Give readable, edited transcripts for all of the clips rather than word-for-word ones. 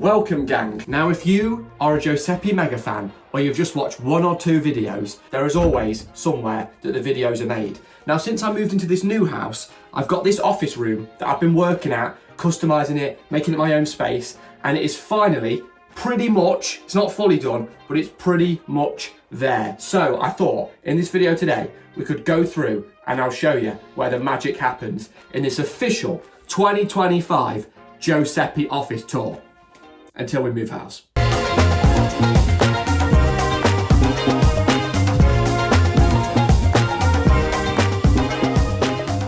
Welcome gang. Now if you are a Joeseppi mega fan or you've just watched one or two videos, there is always somewhere that the videos are made. Now since I moved into this new house, I've got this office room that I've been working at, customising it, making it my own space, and it is finally pretty much, it's not fully done, but it's pretty much there. So I thought in this video today, we could go through and I'll show you where the magic happens in this official 2025 Joeseppi office tour until we move house.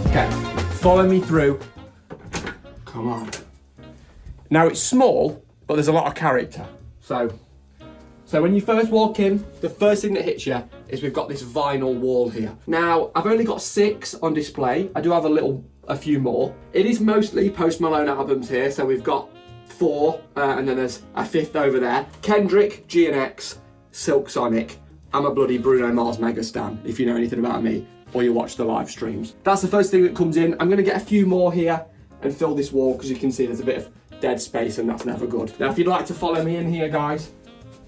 Okay, follow me through. Come on. Now it's small, but there's a lot of character. So when you first walk in, the first thing that hits you is we've got this vinyl wall here. Now, I've only got 6 on display. I do have a few more. It is mostly Post Malone albums here, so we've got 4, and then there's a 5th over there. Kendrick, G&X, Silk Sonic. I'm a bloody Bruno Mars mega stan, if you know anything about me, or you watch the live streams. That's the first thing that comes in. I'm gonna get a few more here and fill this wall, because you can see there's a bit of dead space, and that's never good. Now, if you'd like to follow me in here, guys,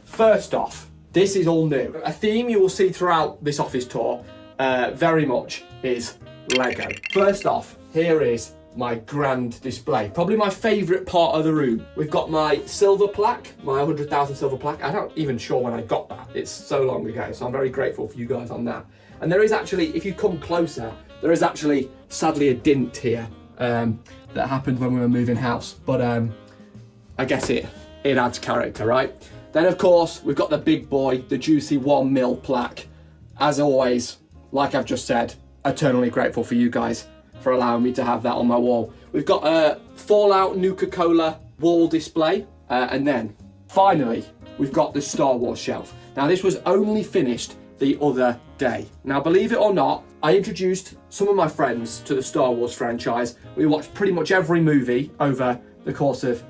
first off, this is all new. A theme you will see throughout this office tour very much is Lego. First off, here is my grand display. Probably my favourite part of the room. We've got my silver plaque, my 100,000 silver plaque. I'm not even sure when I got that. It's so long ago, so I'm very grateful for you guys on that. And there is actually, if you come closer, there is actually, sadly, a dint here that happened when we were moving house. But I guess it adds character, right? Then, of course, we've got the big boy, the juicy 1mm plaque. As always, like I've just said, eternally grateful for you guys for allowing me to have that on my wall. We've got a Fallout Nuka-Cola wall display. And then, finally, we've got the Star Wars shelf. Now, this was only finished the other day. Now, believe it or not, I introduced some of my friends to the Star Wars franchise. We watched pretty much every movie over the course of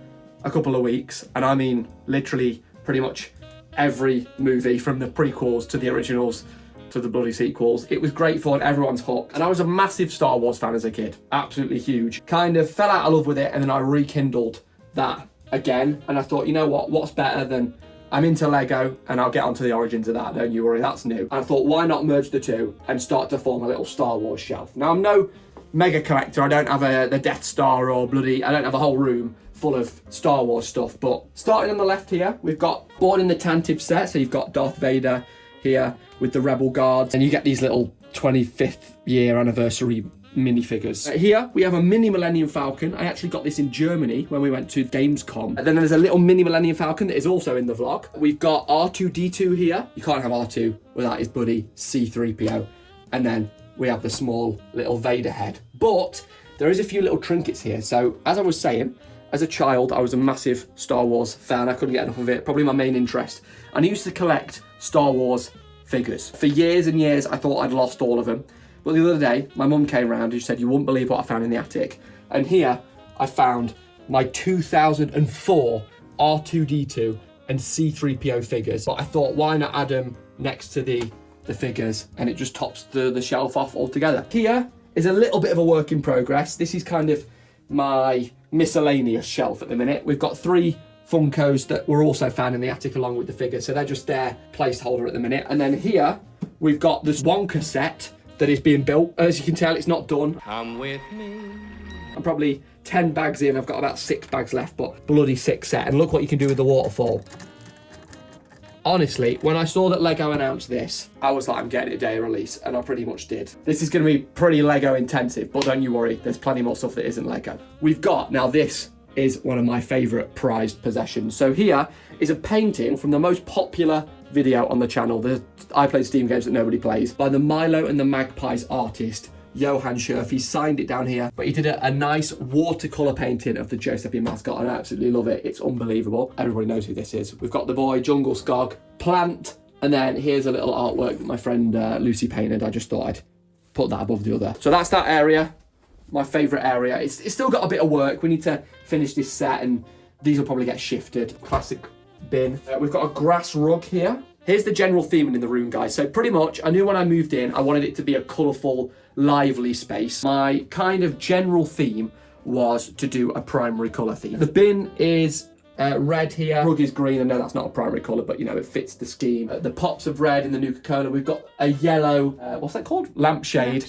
a couple of weeks. And I mean, literally, pretty much every movie from the prequels to the originals to the bloody sequels. It was great fun, everyone's hooked. And I was a massive Star Wars fan as a kid, absolutely huge. Kind of fell out of love with it, and then I rekindled that again. And I thought, you know what, what's better than, I'm into Lego, and I'll get onto the origins of that, don't you worry, that's new. And I thought, why not merge the two and start to form a little Star Wars shelf? Now, I'm no mega collector, I don't have the Death Star or bloody, I don't have a whole room full of Star Wars stuff, but starting on the left here, we've got Born in the Tantive set, so you've got Darth Vader here with the Rebel Guards, and you get these little 25th year anniversary minifigures. Here we have a mini Millennium Falcon. I actually got this in Germany when we went to Gamescom. And then there's a little mini Millennium Falcon that is also in the vlog. We've got R2-D2 here. You can't have R2 without his buddy C-3PO. And then we have the small little Vader head. But there is a few little trinkets here. So as I was saying, as a child, I was a massive Star Wars fan. I couldn't get enough of it, probably my main interest. And I used to collect Star Wars figures. For years and years, I thought I'd lost all of them. But the other day, my mum came round and she said, you wouldn't believe what I found in the attic. And here, I found my 2004 R2-D2 and C-3PO figures. But I thought, why not add them next to the figures? And it just tops the shelf off altogether. Here is a little bit of a work in progress. This is kind of my miscellaneous shelf at the minute. We've got 3 Funkos that were also found in the attic along with the figures, so they're just their placeholder at the minute. And then here we've got this Wonka set that is being built. As you can tell, it's not done. Come with me. I'm probably 10 bags in. I've got about 6 bags left, but bloody sick set. And look what you can do with the waterfall. Honestly, when I saw that Lego announced this, I was like, I'm getting it day of release, and I pretty much did. This is going to be pretty Lego intensive, but don't you worry, there's plenty more stuff that isn't Lego. We've got, now this is one of my favourite prized possessions. So here is a painting from the most popular video on the channel, the I Play Steam Games That Nobody Plays, by the Milo and the Magpies artist, Joeseppi. He signed it down here, but he did a nice watercolour painting of the Joeseppi mascot, and I absolutely love it. It's unbelievable. Everybody knows who this is. We've got the boy, Jungle Skog, Plant, and then here's a little artwork that my friend Lucy painted. I just thought I'd put that above the other. So that's that area. My favourite area. It's still got a bit of work. We need to finish this set, and these will probably get shifted. Classic bin. We've got a grass rug here. Here's the general theming in the room, guys. So pretty much, I knew when I moved in, I wanted it to be a colourful, lively space. My kind of general theme was to do a primary colour theme. The bin is red here. Rug is green. I know that's not a primary colour, but you know, it fits the scheme. The pops of red in the Nuka-Cola. We've got a yellow, what's that called? Lampshade.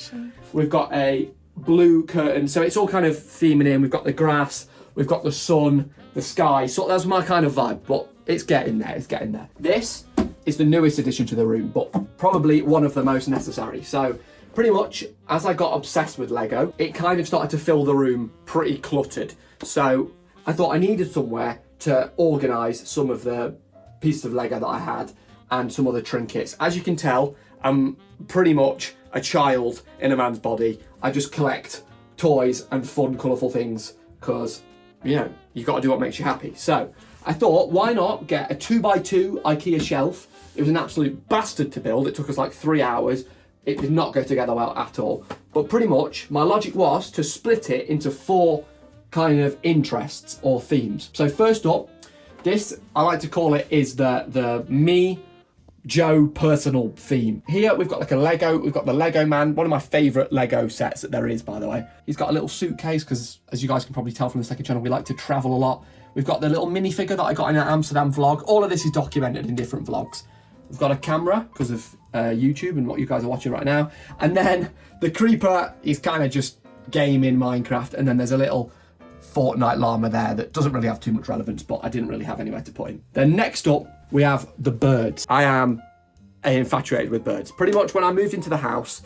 We've got a blue curtain. So it's all kind of theming in. We've got the grass. We've got the sun, the sky. So that's my kind of vibe, but it's getting there. It's getting there. This is the newest addition to the room, but probably one of the most necessary. So pretty much as I got obsessed with Lego, it kind of started to fill the room pretty cluttered. So I thought I needed somewhere to organise some of the pieces of Lego that I had and some other trinkets. As you can tell, I'm pretty much a child in a man's body. I just collect toys and fun, colourful things because, you know, you've got to do what makes you happy. So I thought, why not get a 2x2 IKEA shelf? It was an absolute bastard to build. It took us like 3 hours. It did not go together well at all. But pretty much my logic was to split it into 4 kind of interests or themes. So first up, this, I like to call it, is the me, Joe personal theme. Here we've got like a Lego, we've got the Lego man, one of my favourite Lego sets that there is, by the way. He's got a little suitcase because, as you guys can probably tell from the second channel, we like to travel a lot. We've got the little minifigure that I got in an Amsterdam vlog. All of this is documented in different vlogs. We've got a camera because of YouTube and what you guys are watching right now. And then the creeper is kind of just gaming Minecraft. And then there's a little Fortnite llama there that doesn't really have too much relevance, but I didn't really have anywhere to put him. Then next up, we have the birds. I am infatuated with birds. Pretty much when I moved into the house,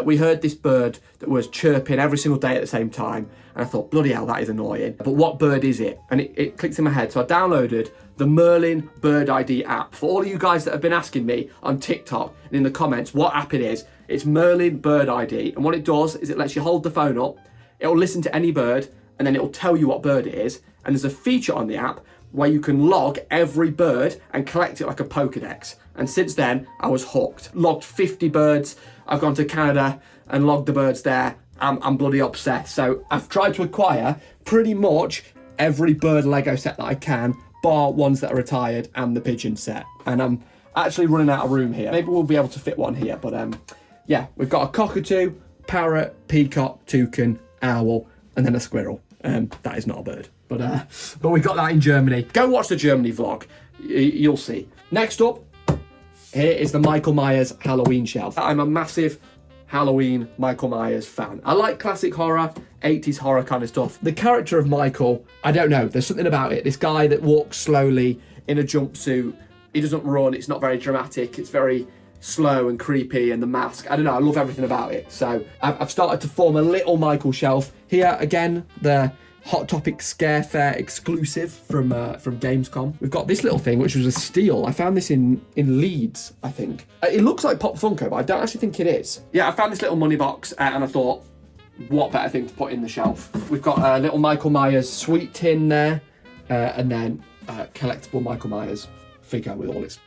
we heard this bird that was chirping every single day at the same time. And I thought, bloody hell, that is annoying. But what bird is it? And it clicked in my head. So I downloaded the Merlin Bird ID app. For all of you guys that have been asking me on TikTok and in the comments what app it is, it's Merlin Bird ID. And what it does is it lets you hold the phone up, it'll listen to any bird, and then it'll tell you what bird it is. And there's a feature on the app where you can log every bird and collect it like a Pokedex. And since then, I was hooked. Logged 50 birds. I've gone to Canada and logged the birds there. I'm bloody obsessed. So I've tried to acquire pretty much every bird Lego set that I can, bar ones that are retired and the pigeon set. And I'm actually running out of room here. Maybe we'll be able to fit one here. But yeah, we've got a cockatoo, parrot, peacock, toucan, owl, and then a squirrel. That is not a bird. But we got that in Germany. Go watch the Germany vlog. You'll see. Next up, here is the Michael Myers Halloween shelf. I'm a massive Halloween Michael Myers fan. I like classic horror, 80s horror kind of stuff. The character of Michael, I don't know, there's something about it. This guy that walks slowly in a jumpsuit. He doesn't run, it's not very dramatic, it's very slow and creepy, and the mask, I don't know, I love everything about it. So I've started to form a little Michael shelf. Here again, the Hot Topic Scare Fair exclusive from Gamescom. We've got this little thing, which was a steal. I found this in Leeds, I think. It looks like Pop Funko, but I don't actually think it is. Yeah, I found this little money box, and I thought, what better thing to put in the shelf? We've got a little Michael Myers sweet tin there, and then a collectible Michael Myers figure with all its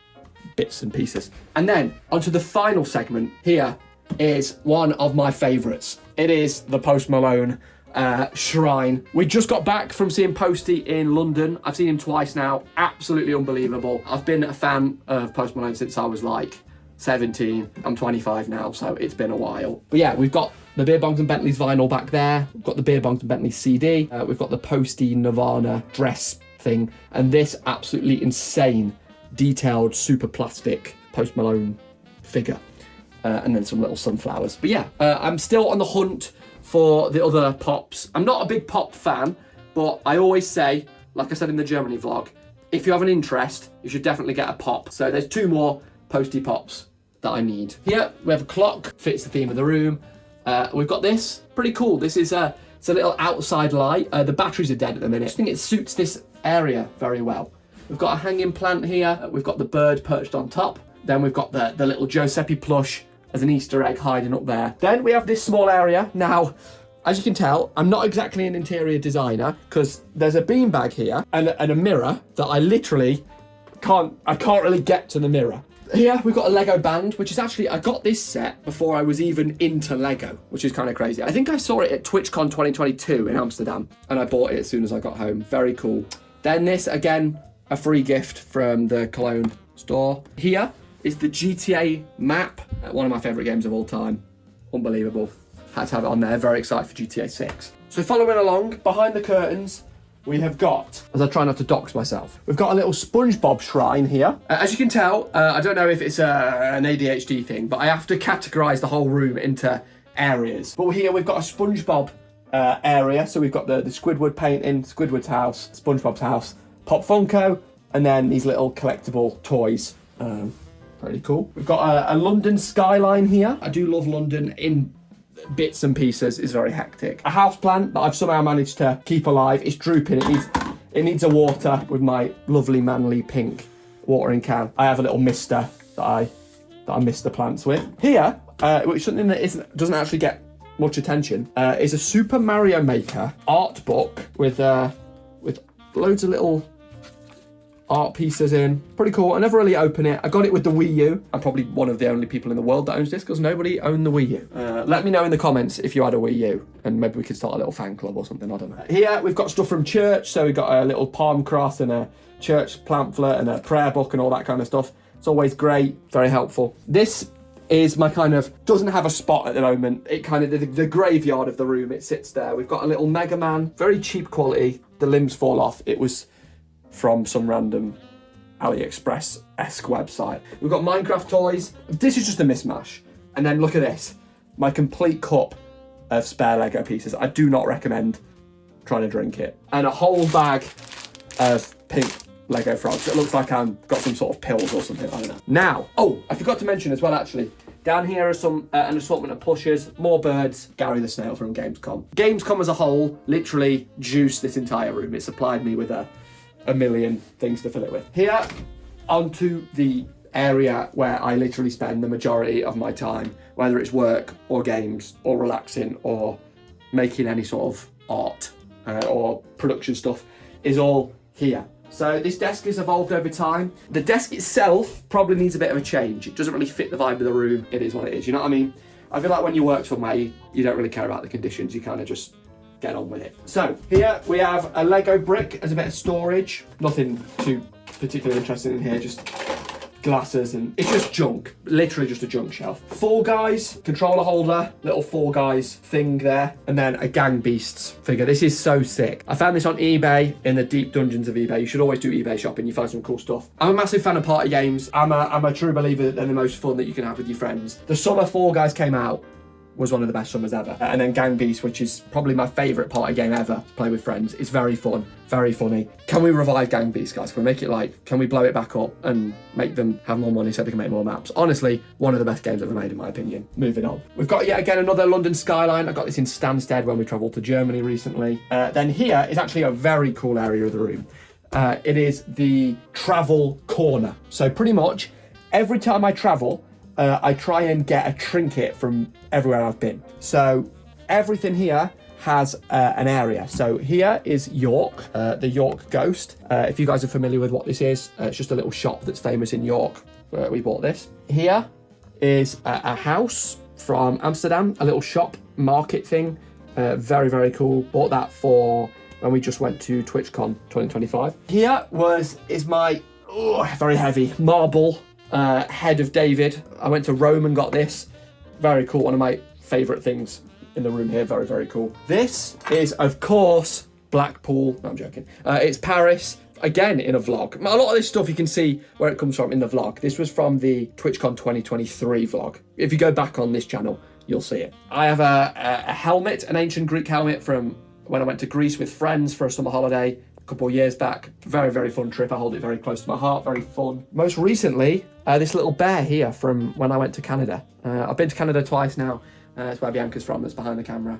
bits and pieces. And then onto the final segment. Here is one of my favourites. It is the Post Malone shrine. We just got back from seeing Posty in London. I've seen him twice now. Absolutely unbelievable. I've been a fan of Post Malone since I was like 17. I'm 25 now, so it's been a while. But yeah, we've got the Beer Bongs and Bentleys vinyl back there. We've got the Beer Bongs and Bentleys CD. We've got the Posty Nirvana dress thing, and this absolutely insane detailed super plastic Post Malone figure, and then some little sunflowers. But yeah, I'm still on the hunt for the other pops. I'm not a big pop fan, but I always say, like I said in the Germany vlog, if you have an interest, you should definitely get a pop. So there's 2 more Posty pops that I need. Here we have a clock, fits the theme of the room. We've got this, pretty cool. This is it's a little outside light. The batteries are dead at the minute. I think it suits this area very well. We've got a hanging plant here. We've got the bird perched on top. Then we've got the little Joeseppi plush as an Easter egg hiding up there. Then we have this small area. Now, as you can tell, I'm not exactly an interior designer because there's a beanbag here and a mirror that I literally can't really get to the mirror. Here we've got a Lego band, which is actually, I got this set before I was even into Lego, which is kind of crazy. I think I saw it at TwitchCon 2022 in Amsterdam and I bought it as soon as I got home. Very cool. Then this, again, a free gift from the Cologne store. Here is the GTA map, one of my favourite games of all time. Unbelievable. Had to have it on there, very excited for GTA 6. So following along, behind the curtains, we have got, as I try not to dox myself, we've got a little SpongeBob shrine here. As you can tell, I don't know if it's an ADHD thing, but I have to categorise the whole room into areas. But here we've got a SpongeBob area. So we've got the Squidward painting, Squidward's house, SpongeBob's house, Pop Funko, and then these little collectible toys. Pretty cool. We've got a London skyline here. I do love London in bits and pieces. It's very hectic. A houseplant that I've somehow managed to keep alive. It's drooping. It needs a water with my lovely manly pink watering can. I have a little mister that I mist the plants with. Here, which is something that doesn't actually get much attention, is a Super Mario Maker art book with loads of little art pieces in. Pretty cool. I never really open it. I got it with the Wii U. I'm probably one of the only people in the world that owns this because nobody owned the Wii U. Let me know in the comments if you had a Wii U and maybe we could start a little fan club or something. I don't know. Here we've got stuff from church. So we've got a little palm cross and a church pamphlet and a prayer book and all that kind of stuff. It's always great. Very helpful. This is my kind of, doesn't have a spot at the moment. It kind of, the graveyard of the room, it sits there. We've got a little Mega Man, very cheap quality. The limbs fall off. It was from some random AliExpress-esque website. We've got Minecraft toys. This is just a mismatch. And then look at this. My complete cup of spare Lego pieces. I do not recommend trying to drink it. And a whole bag of pink Lego frogs. It looks like I've got some sort of pills or something, I don't know. Now, oh, I forgot to mention as well, actually. Down here are some an assortment of plushes, more birds, Gary the Snail from Gamescom. Gamescom as a whole literally juiced this entire room. It supplied me with a million things to fill it with. Here, onto the area where I literally spend the majority of my time, whether it's work or games or relaxing or making any sort of art or production stuff, is all here. So this desk has evolved over time. The desk itself probably needs a bit of a change. It doesn't really fit the vibe of the room. It is what it is, you know what I mean? I feel like when you work somewhere, you don't really care about the conditions. You kind of just get on with it. So here we have a Lego brick as a bit of storage. Nothing too particularly interesting in here, just glasses, and it's just junk, literally just a junk shelf. Fall Guys controller holder, little Fall Guys thing there, and then a Gang Beasts figure. This is so sick. I found this on eBay in the deep dungeons of eBay. You should always do eBay shopping. You find some cool stuff. I'm a massive fan of party games. I'm a true believer that they're the most fun that you can have with your friends. The summer Fall Guys came out was one of the best summers ever. And then Gang Beasts, which is probably my favourite party game ever to play with friends. It's very fun, very funny. Can we revive Gang Beasts, guys? Can we make it can we blow it back up and make them have more money so they can make more maps? Honestly, one of the best games ever made, in my opinion. Moving on. We've got, yet again, another London skyline. I got this in Stansted when we travelled to Germany recently. Then here is actually a very cool area of the room. It is the travel corner. So pretty much every time I travel, I try and get a trinket from everywhere I've been. So everything here has an area. So here is York, the York Ghost. If you guys are familiar with what this is, it's just a little shop that's famous in York where we bought this. Here is a house from Amsterdam, a little shop market thing. Very, very cool. Bought that for when we just went to TwitchCon 2025. Here is my very heavy marble head of David. I went to Rome and got this. Very cool. One of my favourite things in the room here. Very, very cool. This is, of course, Blackpool. No, I'm joking. It's Paris. Again, in a vlog. A lot of this stuff you can see where it comes from in the vlog. This was from the TwitchCon 2023 vlog. If you go back on this channel, you'll see it. I have a helmet, an ancient Greek helmet from when I went to Greece with friends for a summer holiday a couple of years back. Very, very fun trip. I hold it very close to my heart. Very fun. Most recently, this little bear here from when I went to Canada. I've been to Canada twice now. That's where Bianca's from, that's behind the camera.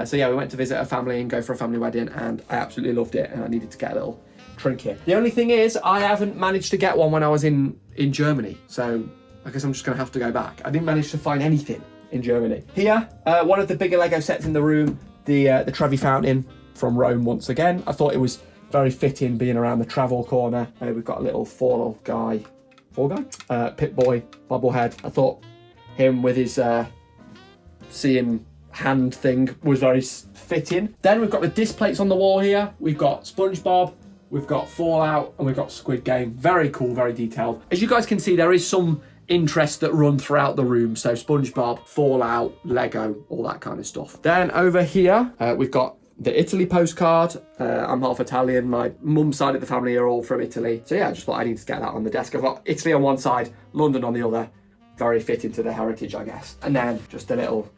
So yeah, we went to visit a family and go for a family wedding, and I absolutely loved it, and I needed to get a little trinket. The only thing is, I haven't managed to get one when I was in Germany, so I guess I'm just gonna have to go back. I didn't manage to find anything in Germany. Here, one of the bigger Lego sets in the room, the Trevi Fountain from Rome once again. I thought it was very fitting being around the travel corner. We've got a little Fall Guy, Pip-Boy bobblehead. I thought him with his seeing hand thing was very fitting. Then we've got the disc plates on the wall here. We've got SpongeBob, we've got Fallout, and we've got Squid Game. Very cool, very detailed. As you guys can see, there is some interest that run throughout the room. So SpongeBob, Fallout, Lego, all that kind of stuff. Then over here, we've got the Italy postcard. I'm half Italian. My mum's side of the family are all from Italy. So yeah, I just thought I need to get that on the desk. I've got Italy on one side, London on the other. Very fitting to the heritage, I guess. And then just a little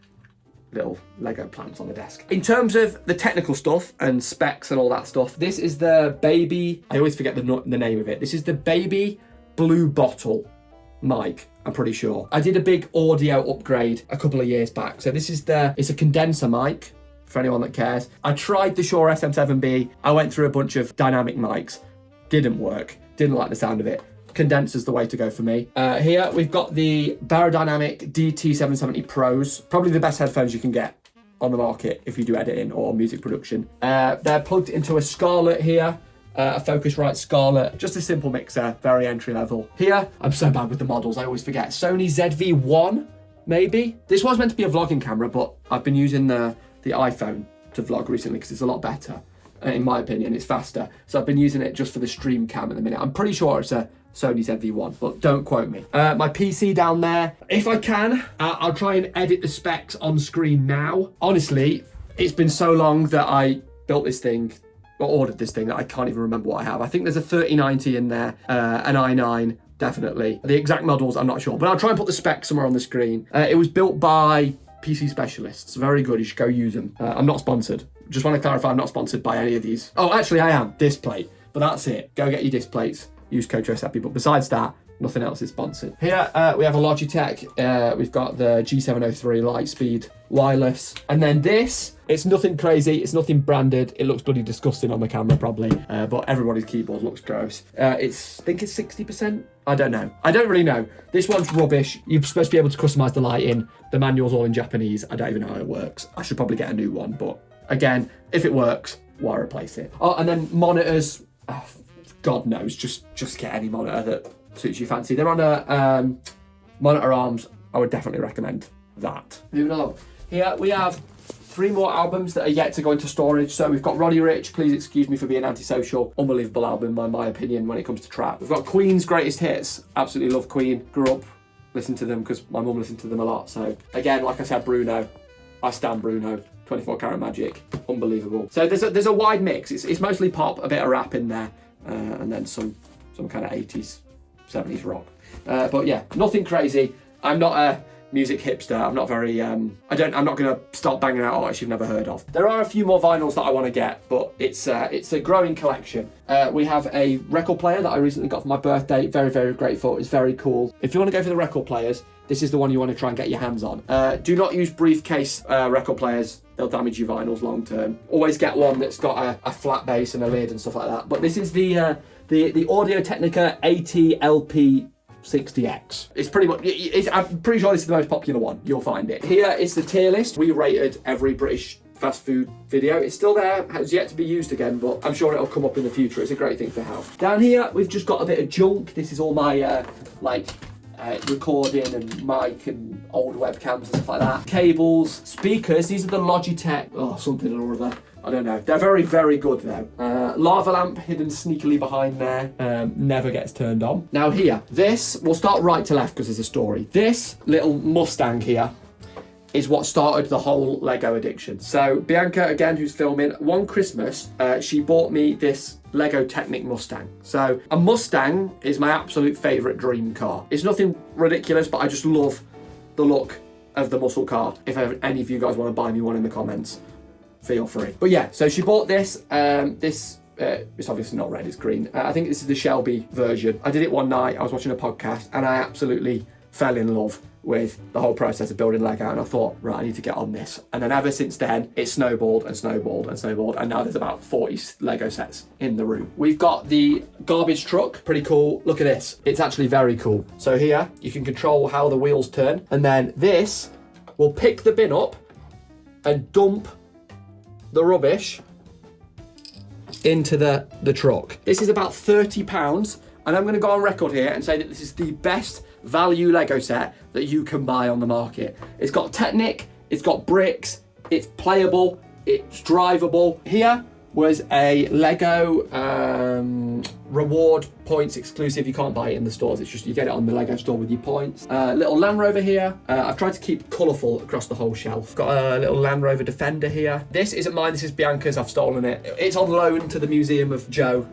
Lego plants on the desk. In terms of the technical stuff and specs and all that stuff, this is the baby, I always forget the name of it. This is the baby blue bottle mic, I'm pretty sure. I did a big audio upgrade a couple of years back. So this is it's a condenser mic for anyone that cares. I tried the Shure SM7B. I went through a bunch of dynamic mics. Didn't work. Didn't like the sound of it. Condenser's the way to go for me. Here we've got the Barodynamic DT770 Pros, probably the best headphones you can get on the market if you do editing or music production. They're plugged into a Scarlett here, a Focusrite Scarlett, just a simple mixer, very entry level. Here, I'm so bad with the models, I always forget. Sony ZV-1, maybe? This was meant to be a vlogging camera, but I've been using the iPhone to vlog recently because it's a lot better. In my opinion, it's faster. So I've been using it just for the stream cam at the minute. I'm pretty sure it's a Sony ZV-1, but don't quote me. My PC down there. If I can, I'll try and edit the specs on screen now. Honestly, it's been so long that I built this thing, or ordered this thing, that I can't even remember what I have. I think there's a 3090 in there, an i9, definitely. The exact models, I'm not sure, but I'll try and put the specs somewhere on the screen. It was built by PC specialists. Very good, you should go use them. I'm not sponsored. Just want to clarify, I'm not sponsored by any of these. Oh, actually I am, Displate, but that's it. Go get your Displates. Use code Joeseppi, but besides that, nothing else is sponsored. Here we have a Logitech. We've got the G703 Lightspeed wireless, and then this. It's nothing crazy. It's nothing branded. It looks bloody disgusting on the camera, probably, but everybody's keyboard looks gross. I think it's 60%. I don't know. I don't really know. This one's rubbish. You're supposed to be able to customize the lighting. The manual's all in Japanese. I don't even know how it works. I should probably get a new one, but again, if it works, why replace it? Oh, and then monitors. Oh, God knows, just get any monitor that suits your fancy. They're on a monitor arms. I would definitely recommend that. Moving along. Here we have 3 more albums that are yet to go into storage. So we've got Roddy Ricch, Please Excuse Me for Being Antisocial. Unbelievable album, in my opinion, when it comes to trap. We've got Queen's Greatest Hits. Absolutely love Queen. Grew up listening to them because my mum listened to them a lot. So again, like I said, Bruno. I stand Bruno. 24 Karat Magic. Unbelievable. So there's a wide mix. It's mostly pop, a bit of rap in there. And then some kind of 80s, 70s rock. But yeah, nothing crazy. I'm not a music hipster. I'm not very, I'm not going to start banging out artists you've never heard of. There are a few more vinyls that I want to get, but it's a growing collection. We have a record player that I recently got for my birthday. Very, very grateful. It's very cool. If you want to go for the record players, this is the one you want to try and get your hands on. Do not use briefcase record players. They'll damage your vinyls long term. Always get one that's got a flat bass and a lid and stuff like that. But this is the Audio-Technica AT-LP 60X. It's pretty much, I'm pretty sure this is the most popular one. You'll find it. Here is the tier list. We rated every British fast food video. It's still there, has yet to be used again, but I'm sure it'll come up in the future. It's a great thing to have. Down here, we've just got a bit of junk. This is all my, recording and mic and old webcams and stuff like that. Cables, speakers, these are the Logitech, something or other. I don't know. They're very, very good though. Lava lamp hidden sneakily behind there. Never gets turned on. Now here, this, we'll start right to left because there's a story. This little Mustang here is what started the whole Lego addiction. So Bianca, again, who's filming, one Christmas, she bought me this Lego Technic Mustang. So a Mustang is my absolute favourite dream car. It's nothing ridiculous, but I just love the look of the muscle car. If any of you guys want to buy me one in the comments, feel free. But yeah, so she bought this. It's obviously not red, it's green. I think this is the Shelby version. I did it one night, I was watching a podcast, and I absolutely fell in love with the whole process of building Lego, and I thought, right, I need to get on this. And then ever since then, it snowballed and snowballed and snowballed, and now there's about 40 Lego sets in the room. We've got the garbage truck, pretty cool. Look at this, it's actually very cool. So here, you can control how the wheels turn, and then this will pick the bin up and dump the rubbish into the truck. This is about £30, and I'm going to go on record here and say that this is the best value Lego set that you can buy on the market. It's got Technic, it's got bricks, it's playable, it's drivable. Here was a Lego reward points exclusive. You can't buy it in the stores. It's just you get it on the Lego store with your points. Little Land Rover here. I've tried to keep colourful across the whole shelf. Got a little Land Rover Defender here. This isn't mine. This is Bianca's. I've stolen it. It's on loan to the Museum of Joe.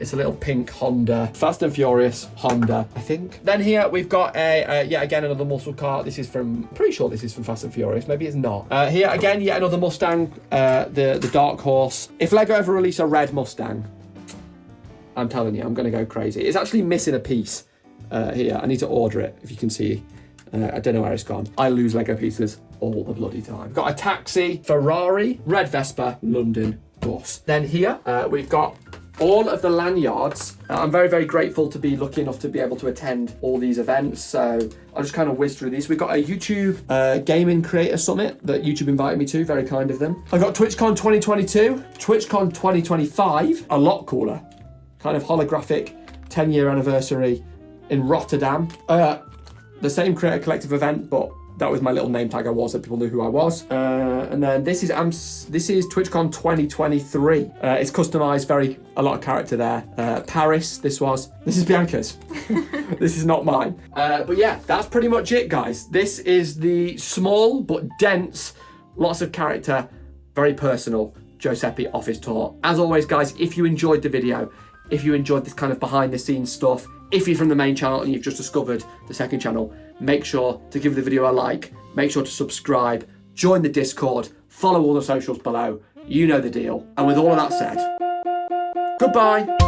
It's a little pink Honda. Fast and Furious Honda, I think. Then here we've got yet again another muscle car. This is from, pretty sure this is from Fast and Furious. Maybe it's not. Here again, yet another Mustang. The Dark Horse. If Lego ever release a red Mustang, I'm telling you, I'm going to go crazy. It's actually missing a piece here. I need to order it, if you can see. I don't know where it's gone. I lose Lego pieces all the bloody time. Got a taxi, Ferrari, red Vespa, London bus. Then here, we've got all of the lanyards. I'm very, very grateful to be lucky enough to be able to attend all these events. So I'll just kind of whiz through these. We've got a YouTube Gaming Creator Summit that YouTube invited me to, very kind of them. I've got TwitchCon 2022, TwitchCon 2025, a lot cooler. Kind of holographic 10-year anniversary in Rotterdam. The same Creator Collective event, but that was my little name tag I was, so people knew who I was. And then this is TwitchCon 2023. It's customized, a lot of character there. Paris, this is Bianca's. This is not mine. But yeah, that's pretty much it, guys. This is the small but dense, lots of character, very personal Joeseppi office tour. As always, guys, if you enjoyed the video, if you enjoyed this kind of behind the scenes stuff, if you're from the main channel and you've just discovered the second channel, make sure to give the video a like, make sure to subscribe, join the Discord, follow all the socials below. You know the deal. And with all of that said, goodbye.